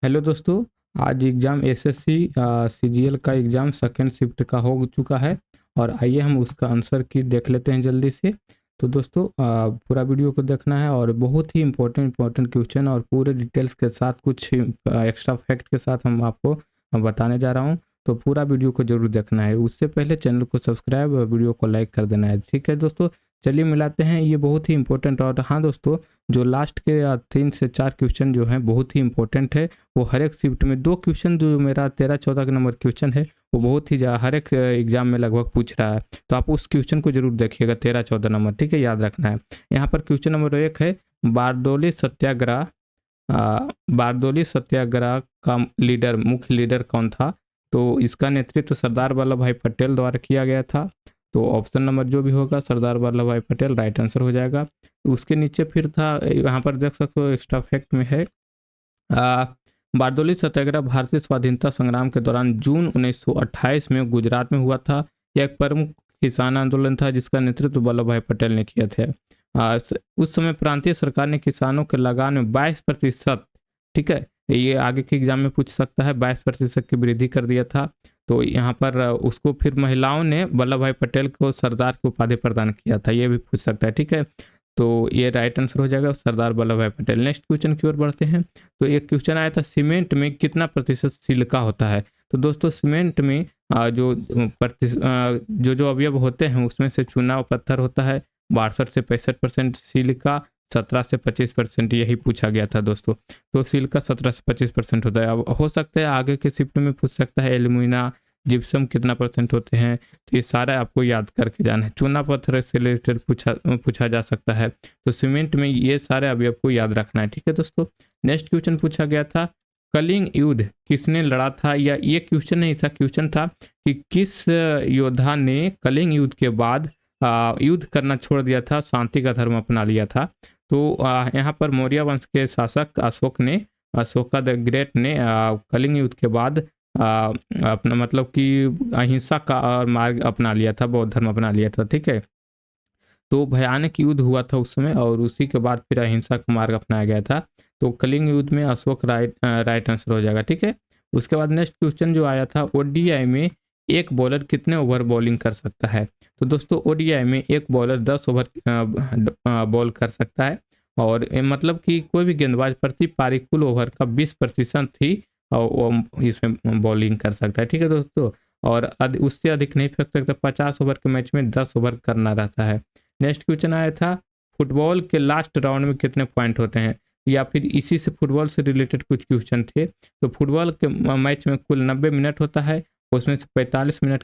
Hello दोस्तों। आज exam SSC CGL का एग्ज़ाम सेकंड शिफ्ट का हो चुका है और आइए हम उसका आंसर की देख लेते हैं जल्दी से। तो दोस्तों पूरा वीडियो को देखना है और बहुत ही इम्पोर्टेंट क्वेश्चन और पूरे डिटेल्स के साथ कुछ एक्स्ट्रा फैक्ट के साथ हम आपको बताने जा रहा हूँ। तो पूरा वीडियो को जरूर देखना है। उससे पहले चैनल को सब्सक्राइब और वीडियो को लाइक कर देना है। ठीक है दोस्तों, चलिए मिलाते हैं। ये बहुत ही इंपॉर्टेंट और हाँ दोस्तों, जो लास्ट के 3 से 4 क्वेश्चन जो हैं बहुत ही इंपॉर्टेंट है। वो हर एक शिफ्ट में 2 क्वेश्चन, जो मेरा 13-14 का नंबर क्वेश्चन है वो बहुत ही हर एक एग्जाम में लगभग पूछ रहा है। तो आप उस क्वेश्चन को जरूर देखिएगा, 13-14 नंबर, ठीक है, याद रखना है। यहाँ पर क्वेश्चन नंबर 1 है, बारदौली सत्याग्रह। बारदौली सत्याग्रह का लीडर, मुख्य लीडर कौन था? तो इसका नेतृत्व सरदार वल्लभ भाई पटेल द्वारा किया गया था। तो ऑप्शन नंबर जो भी होगा सरदार वल्लभ भाई पटेल राइट आंसर हो जाएगा। उसके नीचे फिर था, यहाँ पर देख सकते हो एक्स्ट्रा फैक्ट में है, बारदौली सत्याग्रह भारतीय स्वाधीनता संग्राम के दौरान जून 1928 में गुजरात में हुआ था। यह एक प्रमुख किसान आंदोलन था जिसका नेतृत्व वल्लभ भाई पटेल ने किया था। उस समय प्रांतीय सरकार ने किसानों के लगान में 22%, ठीक है, ये आगे के एग्जाम में पूछ सकता है, 22% की वृद्धि कर दिया था। तो यहाँ पर उसको फिर महिलाओं ने वल्लभ भाई पटेल को सरदार की उपाधि प्रदान किया था, ये भी पूछ सकता है, ठीक है। तो ये राइट आंसर हो जाएगा, सरदार वल्लभ भाई पटेल। नेक्स्ट क्वेश्चन की ओर बढ़ते हैं। तो एक क्वेश्चन आया था, सीमेंट में कितना प्रतिशत सिलिका होता है? तो दोस्तों सीमेंट में जो जो अवयव होते हैं उसमें से चूना पत्थर होता है 62 से 65%, सिलिका 17 से 25%, यही पूछा गया था दोस्तों। तो सिलिका 17 से 25% होता है। अब हो सकता है आगे के शिफ्ट में पूछ सकता है एल्यूमिना, जिप्सम कितना परसेंट होते हैं। तो ये सारा आपको याद करके जाना है। चूना पत्थर से रिलेटेड पूछा जा सकता है। तो सीमेंट में ये सारे अवयव को याद रखना है, ठीक है दोस्तों। नेक्स्ट क्वेश्चन पूछा गया था, कलिंग युद्ध किसने लड़ा था? या ये क्वेश्चन नहीं था, क्वेश्चन था कि किस योद्धा ने कलिंग युद्ध के बाद युद्ध करना छोड़ दिया था, शांति का धर्म अपना लिया था? तो यहाँ पर मौर्य वंश के शासक अशोका द ग्रेट ने कलिंग युद्ध के बाद अपना मतलब कि अहिंसा का और मार्ग अपना लिया था, बौद्ध धर्म अपना लिया था, ठीक है। तो भयानक युद्ध हुआ था उस समय और उसी के बाद फिर अहिंसा का मार्ग अपनाया गया था। तो कलिंग युद्ध में अशोक राइट आंसर हो जाएगा, ठीक है। उसके बाद नेक्स्ट क्वेश्चन जो आया था, ओडीआई में एक बॉलर कितने ओवर बॉलिंग कर सकता है? तो दोस्तों ओडीआई में एक बॉलर 10 ओवर बॉल कर सकता है और मतलब कि कोई भी गेंदबाज प्रति पारी कुल ओवर का 20% ही इसमें बॉलिंग कर सकता है, ठीक है दोस्तों। और उससे अधिक नहीं फेंक सकता। 50 ओवर के मैच में 10 ओवर करना रहता है। नेक्स्ट क्वेश्चन आया था, फुटबॉल के लास्ट राउंड में कितने पॉइंट होते हैं? या फिर इसी से फुटबॉल से रिलेटेड कुछ क्वेश्चन थे। तो फुटबॉल के मैच में कुल 90 मिनट होता है, उसमें से 45 मिनट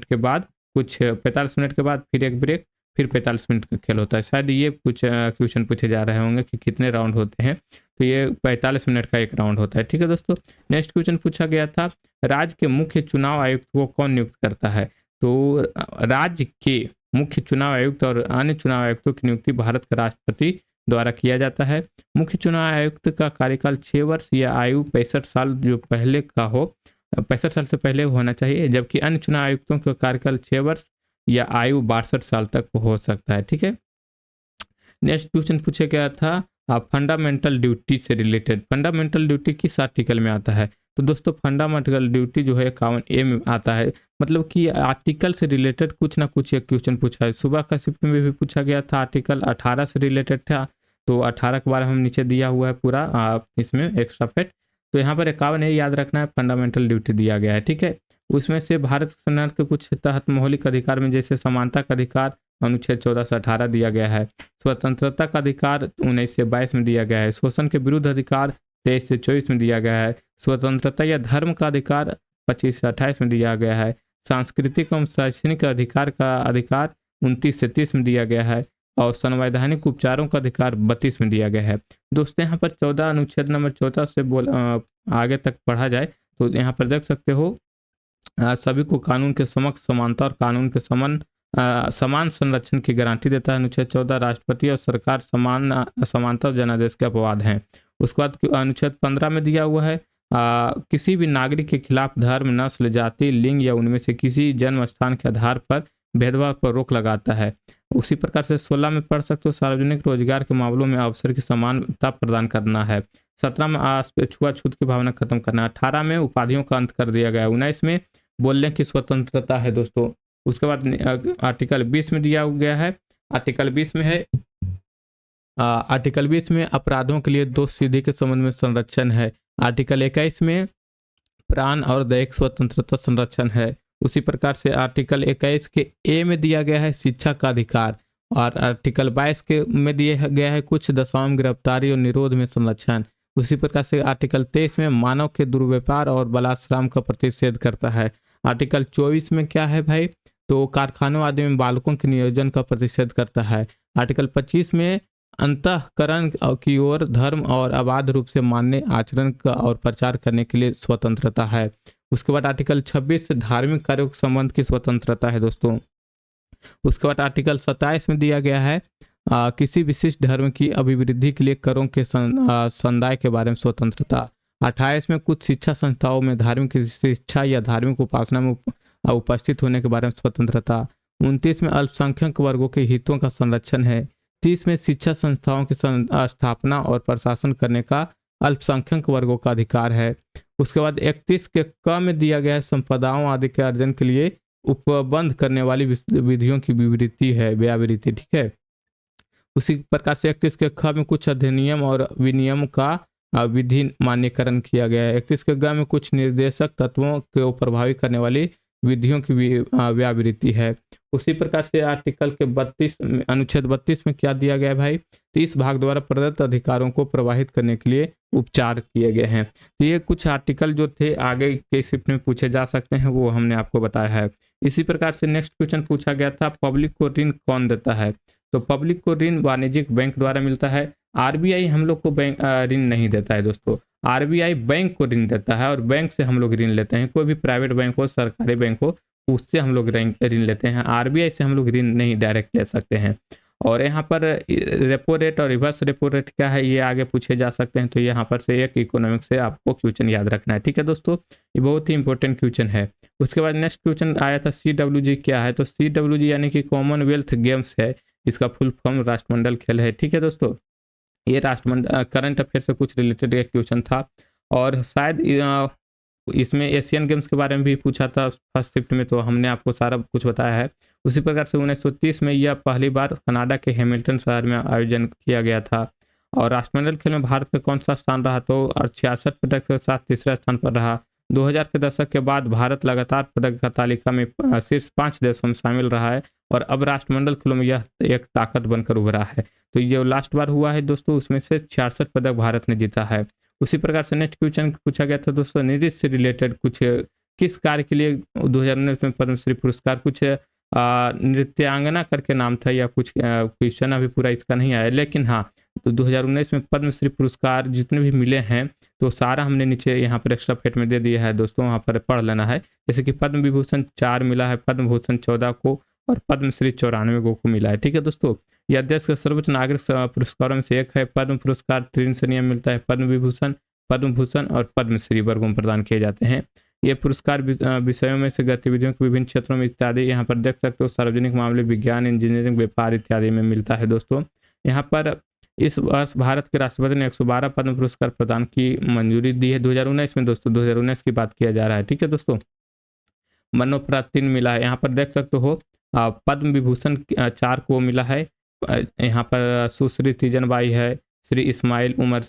के बाद कुछ 45 मिनट के बाद फिर एक ब्रेक, फिर 45 मिनट का खेल होता है। शायद ये कुछ क्वेश्चन पूछे जा रहे होंगे कि कितने राउंड होते हैं। तो ये 45 मिनट का एक राउंड होता है, ठीक है दोस्तों। नेक्स्ट क्वेश्चन पूछा गया था, राज्य के मुख्य चुनाव आयुक्त को कौन नियुक्त करता है? तो राज्य के मुख्य चुनाव आयुक्त और अन्य चुनाव आयुक्तों की नियुक्ति भारत के राष्ट्रपति द्वारा किया जाता है। मुख्य चुनाव आयुक्त का कार्यकाल 6 वर्ष या आयु 65 साल जो पहले का हो, 65 साल से पहले होना चाहिए, जबकि अन्य चुनाव आयुक्तों का कार्यकाल 6 वर्ष या आयु 62 साल तक हो सकता है, ठीक है। नेक्स्ट क्वेश्चन पूछा गया था, फंडामेंटल ड्यूटी से रिलेटेड। फंडामेंटल ड्यूटी किस आर्टिकल में आता है? तो दोस्तों फंडामेंटल ड्यूटी जो है 51A में आता है। मतलब कि आर्टिकल से रिलेटेड कुछ ना कुछ एक क्वेश्चन पूछा है। सुबह का शिफ्ट में भी पूछा गया था, आर्टिकल 18 से रिलेटेड था। तो 18 के बारे में हम नीचे दिया हुआ है पूरा इसमें एक्स्ट्रा फैक्ट। तो यहाँ पर 51A याद रखना है, फंडामेंटल ड्यूटी दिया गया है, ठीक है। उसमें से भारत संविधान के कुछ तहत मौलिक अधिकार में जैसे समानता का अधिकार अनुच्छेद 14 से 18 दिया गया है। स्वतंत्रता का अधिकार 19 से 22 में दिया गया है। शोषण के विरुद्ध अधिकार 23 से 24 में दिया गया है। स्वतंत्रता या धर्म का अधिकार 25 से 28 में दिया गया है। सांस्कृतिक एवं शैक्षणिक अधिकार का अधिकार 29 से 30 में दिया गया है। और संवैधानिक उपचारों का अधिकार 32 में दिया गया है। दोस्तों यहाँ पर 14 अनुच्छेद नंबर 14 से आगे तक पढ़ा जाए तो यहाँ पर देख सकते हो, सभी को कानून के समक्ष समानता और कानून के समान संरक्षण की गारंटी देता है। अनुच्छेद 14 राष्ट्रपति और सरकार समानता और जनादेश के अपवाद हैं। उसके बाद अनुच्छेद 15 में दिया हुआ है, किसी भी नागरिक के खिलाफ धर्म, नस्ल, जाति, लिंग या उनमें से किसी जन्म स्थान के आधार पर भेदभाव पर रोक लगाता है। उसी प्रकार से 16 में पढ़ सकते हो, सार्वजनिक रोजगार के मामलों में अवसर की समानता प्रदान करना है। 17 में छुआछूत की भावना खत्म करना, 18 में उपाधियों का अंत कर दिया गया, 19 में बोलने की स्वतंत्रता है दोस्तों। उसके बाद आर्टिकल 20 में दिया गया है, आर्टिकल 20 में है आर्टिकल 20 में अपराधों के लिए दोष सिद्धि के संबंध में संरक्षण है। आर्टिकल 21 में प्राण और दैहिक स्वतंत्रता संरक्षण है। उसी प्रकार से आर्टिकल 21 के ए में दिया गया है शिक्षा का अधिकार, और आर्टिकल 22 के में दिया गया है कुछ दशाओं में गिरफ्तारी और निरोध में संरक्षण। उसी प्रकार से आर्टिकल 23 में मानव के दुर्व्यापार और बलात्कार का प्रतिषेध करता है। आर्टिकल 24 में क्या है भाई, तो कारखानों आदि में बालकों के नियोजन का प्रतिषेध करता है। आर्टिकल 25 में अंतःकरण की ओर धर्म और अबाध रूप से मानने, आचरण का और प्रचार करने के लिए स्वतंत्रता है। उसके बाद आर्टिकल 26 धार्मिक कार्यों के संबंध की स्वतंत्रता है दोस्तों। उसके बाद आर्टिकल 27 में दिया गया है किसी विशिष्ट धर्म की अभिवृद्धि के लिए करों के संदाय के बारे में स्वतंत्रता। 28 में कुछ शिक्षा संस्थाओं में धार्मिक शिक्षा या धार्मिक उपासना में उपस्थित होने के बारे में स्वतंत्रता। 29 में अल्पसंख्यक वर्गों के हितों का संरक्षण है। 30 में शिक्षा संस्थाओं की स्थापना और प्रशासन करने का अल्पसंख्यक वर्गों का अधिकार है। उसके बाद 31 के क में दिया गया है संपदाओं आदि के अर्जन के लिए उपबंध करने वाली विधियों की विवृत्ति है, व्यावृत्ति, ठीक है। उसी प्रकार से 31 के ख में कुछ अधिनियम और विनियम का विधि मान्यकरण किया गया है। 31 के ग में कुछ निर्देशक तत्वों को प्रभावित करने वाली विधियों की व्यावृत्ति है। उसी प्रकार से आर्टिकल के 32 अनुच्छेद 32 में क्या दिया गया है भाई, तो इस भाग द्वारा प्रदत्त अधिकारों को प्रवाहित करने के लिए उपचार किए गए हैं। तो ये कुछ आर्टिकल जो थे आगे के शिफ्ट में पूछे जा सकते हैं, वो हमने आपको बताया है। इसी प्रकार से नेक्स्ट क्वेश्चन पूछा गया था, पब्लिक को ऋण कौन देता है, तो पब्लिक को ऋण वाणिज्यिक बैंक द्वारा मिलता है। आरबीआई हम लोग को बैंक ऋण नहीं देता है दोस्तों, आरबीआई बैंक को ऋण देता है और बैंक से हम लोग ऋण लेते हैं। कोई भी प्राइवेट बैंक हो, सरकारी बैंक हो, उससे हम लोग ऋण लेते हैं। आरबीआई से हम लोग ऋण नहीं डायरेक्ट ले सकते हैं। और यहाँ पर रेपो रेट और रिवर्स रेपो रेट क्या है, ये आगे पूछे जा सकते हैं। तो यहाँ पर से एक इकोनॉमिक्स से आपको क्वेश्चन याद रखना है, ठीक है दोस्तों, ये बहुत ही इंपॉर्टेंट क्वेश्चन है। उसके बाद नेक्स्ट क्वेश्चन आया था CWG क्या है, तो CWG यानी कि कॉमनवेल्थ गेम्स है, इसका फुल फॉर्म राष्ट्रमंडल खेल है, ठीक है दोस्तों। ये राष्ट्रमंडल करंट अफेयर से कुछ रिलेटेड एक क्वेश्चन था, और शायद इसमें एशियन गेम्स के बारे में भी पूछा था फर्स्ट शिफ्ट में, तो हमने आपको सारा कुछ बताया है। उसी प्रकार से 1930 में यह पहली बार कनाडा के हैमिल्टन शहर में आयोजन किया गया था। और राष्ट्रमंडल खेल में भारत का कौन सा स्थान रहा, तो 66 पदक के साथ तीसरे स्थान पर रहा। 2000 के दशक के बाद भारत लगातार पदक का तालिका में शीर्ष 5 देशों में शामिल रहा है, और अब राष्ट्रमंडल खेलों में यह एक ताकत बनकर उभरा है। तो ये लास्ट बार हुआ है दोस्तों, उसमें से 66 पदक भारत ने जीता है। उसी प्रकार से नेक्स्ट क्वेश्चन पूछा गया था दोस्तों, नृत्य से रिलेटेड कुछ किस कार्य के लिए 2019 में पद्मश्री पुरस्कार, कुछ नृत्यांगना करके नाम था या कुछ क्वेश्चन अभी पूरा इसका नहीं आया, लेकिन हाँ, तो 2019 में पद्मश्री पुरस्कार जितने भी मिले हैं तो सारा हमने नीचे यहाँ पर एक्स्ट्रा फेट में दे दिया है दोस्तों, वहाँ पर पढ़ लेना है। जैसे कि पद्म विभूषण 4 मिला है, पद्म भूषण 14 को, और पद्मश्री 94 को मिला है, ठीक है दोस्तों। यह देश के सर्वोच्च नागरिक पुरस्कारों में से एक है। पद्म पुरस्कार 3 श्रेणियों में मिलता है, पद्म विभूषण, पद्म भूषण और पद्मश्री वर्गों में प्रदान किए जाते हैं। ये पुरस्कार विषयों में से गतिविधियों के विभिन्न क्षेत्रों में इत्यादि यहाँ पर देख सकते हो, सार्वजनिक मामले, विज्ञान, इंजीनियरिंग, व्यापार इत्यादि में मिलता है दोस्तों। यहाँ पर इस वर्ष भारत के राष्ट्रपति ने 112 पद्म पुरस्कार प्रदान की मंजूरी दी है 2019 में दोस्तों, 2019 की बात किया जा रहा है, ठीक है दोस्तों। मरणोपरांत 3 मिला है, यहाँ पर देख सकते हो पद्म विभूषण 4 को मिला है। यहाँ पर सुश्री तीजन बाई है, श्री इस्माइल उमर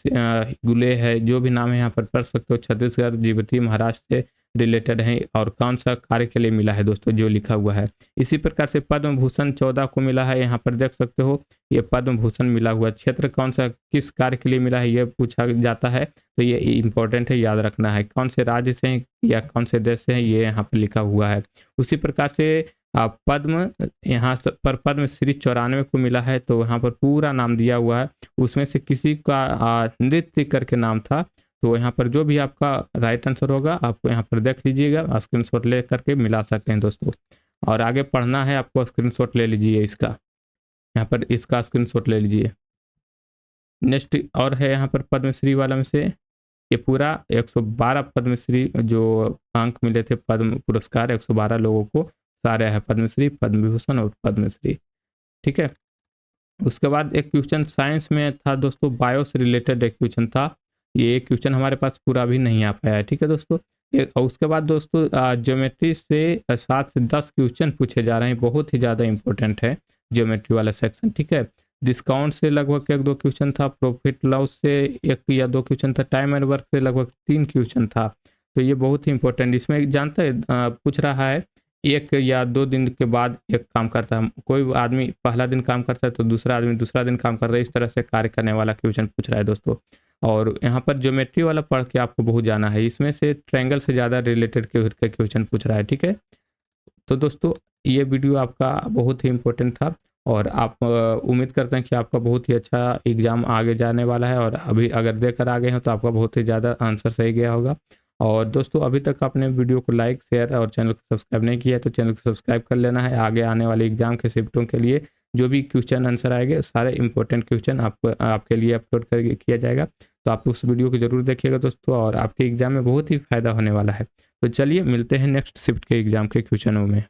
गुले है, जो भी नाम है यहाँ पर पढ़ सकते हो, छत्तीसगढ़ जीवती महाराष्ट्र से रिलेटेड है, और कौन सा कार्य के लिए मिला है दोस्तों, जो लिखा हुआ है। इसी प्रकार से पद्म भूषण 14 को मिला है, यहाँ पर देख सकते हो ये पद्म भूषण मिला हुआ। क्षेत्र कौन सा किस कार्य के लिए मिला है ये पूछा जाता है, तो ये इंपॉर्टेंट है, याद रखना है। कौन से राज्य से हैं या कौन से देश से हैं ये यहाँ पर लिखा हुआ है। उसी प्रकार से पद्म यहाँ पर पद्मश्री 94 को मिला है, तो यहाँ पर पूरा नाम दिया हुआ है, उसमें से किसी का नृत्य करके नाम था। तो यहाँ पर जो भी आपका राइट आंसर होगा आपको यहाँ पर देख लीजिएगा, स्क्रीनशॉट ले करके मिला सकते हैं दोस्तों। और आगे पढ़ना है आपको, स्क्रीनशॉट ले लीजिए इसका, यहाँ पर इसका स्क्रीनशॉट ले लीजिए। नेक्स्ट और है यहाँ पर पद्मश्री वाला में से, ये पूरा 112 पद्मश्री जो अंक मिले थे, पद्म पुरस्कार 112 लोगों को सारे है, पद्मश्री, पद्म विभूषण और पद्मश्री, ठीक है। उसके बाद एक क्वेश्चन साइंस में था दोस्तों, बायो से रिलेटेड एक क्वेश्चन था। ये क्वेश्चन हमारे पास पूरा भी नहीं आ पाया है, ठीक है दोस्तों। उसके बाद दोस्तों ज्योमेट्री से 7 से 10 क्वेश्चन पूछे जा रहे हैं, बहुत ही ज़्यादा इंपॉर्टेंट है ज्योमेट्री वाला सेक्शन, ठीक है। डिस्काउंट से लगभग 1-2 क्वेश्चन था, प्रॉफिट लॉस से 1 या 2 क्वेश्चन था, टाइम एंड वर्क से लगभग 3 क्वेश्चन था। तो ये बहुत ही इंपॉर्टेंट, इसमें जानते हैं पूछ रहा है 1 या 2 दिन के बाद एक काम करता है, कोई आदमी पहला दिन काम करता है तो दूसरा आदमी दूसरा दिन काम कर रहा है, इस तरह से कार्य करने वाला क्वेश्चन पूछ रहा है दोस्तों। और यहाँ पर ज्योमेट्री वाला पढ़ के आपको बहुत जाना है, इसमें से ट्रायंगल से ज़्यादा रिलेटेड के क्वेश्चन पूछ रहा है, ठीक है। तो दोस्तों ये वीडियो आपका बहुत ही इम्पोर्टेंट था और आप उम्मीद करते हैं कि आपका बहुत ही अच्छा एग्ज़ाम आगे जाने वाला है, और अभी अगर देकर आ गए हैं तो आपका बहुत ही ज़्यादा आंसर सही गया होगा। और दोस्तों अभी तक आपने वीडियो को लाइक, शेयर और चैनल को सब्सक्राइब नहीं किया है तो चैनल को सब्सक्राइब कर लेना है। आगे आने वाले एग्जाम के शिफ्टों के लिए जो भी क्वेश्चन आंसर आएंगे, सारे इंपॉर्टेंट क्वेश्चन आपके लिए अपलोड कर किया जाएगा। तो आप उस वीडियो को जरूर देखिएगा दोस्तों, और आपके एग्जाम में बहुत ही फायदा होने वाला है। तो चलिए मिलते हैं नेक्स्ट शिफ्ट के एग्जाम के क्वेश्चनों में।